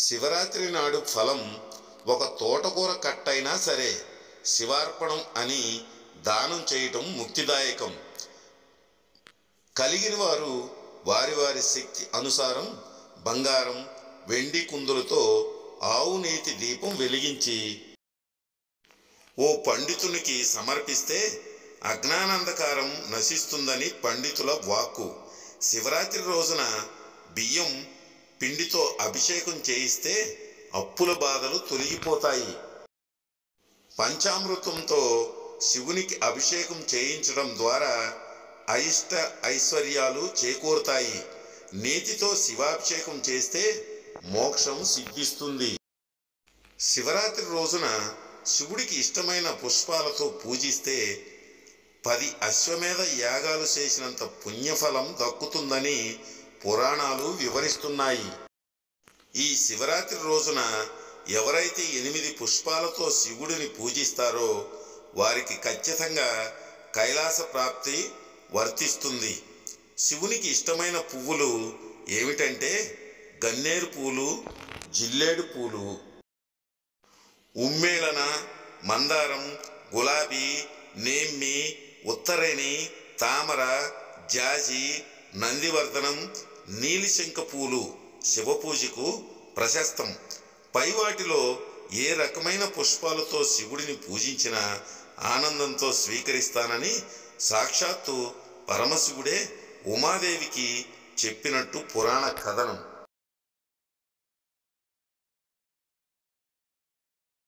శివరాత్రి నాడు ఫలం ఒక తోటకూర కట్టైనా సరే శివార్పణం అని దానం చేయటం ముక్తిదాయకం. కలిగిన వారు వారి వారి శక్తి అనుసారం బంగారం, వెండి కుందులతో ఆవు నేతి దీపం వెలిగించి ఓ పండితునికి సమర్పిస్తే అజ్ఞానాంధకారం నశిస్తుందని పండితుల వాక్కు. శివరాత్రి రోజున బియ్యం పిండితో అభిషేకం చేయిస్తే అప్పుల బాధలు తొలగిపోతాయి. పంచామృతంతో శివునికి అభిషేకం చేయించడం ద్వారా అయిష్ట ఐశ్వర్యాలు చేకూరుతాయి. నేతితో శివాభిషేకం చేస్తే మోక్షం సిద్ధిస్తుంది. శివరాత్రి రోజున శివుడికి ఇష్టమైన పుష్పాలతో పూజిస్తే 10 అశ్వమేధ యాగాలు చేసినంత పుణ్యఫలం దక్కుతుందని పురాణాలు వివరిస్తున్నాయి. ఈ శివరాత్రి రోజున ఎవరైతే 8 పుష్పాలతో శివుడిని పూజిస్తారో వారికి ఖచ్చితంగా కైలాస ప్రాప్తి వర్తిస్తుంది. శివునికి ఇష్టమైన పువ్వులు ఏమిటంటే గన్నేరు పూలు, జిల్లేడు పూలు, ఉమ్మేళన, మందారం, గులాబీ, నేమ్మి, ఉత్తరేణి, తామర, జాజి, నందివర్ధనం, నీలిశంఖ పూలు శివపూజకు ప్రశస్తం. పై వాటిలో ఏ రకమైన పుష్పాలతో శివుడిని పూజించినా ఆనందంతో స్వీకరిస్తానని సాక్షాత్తు పరమశివుడే ఉమాదేవికి చెప్పినట్టు పురాణ కథనం.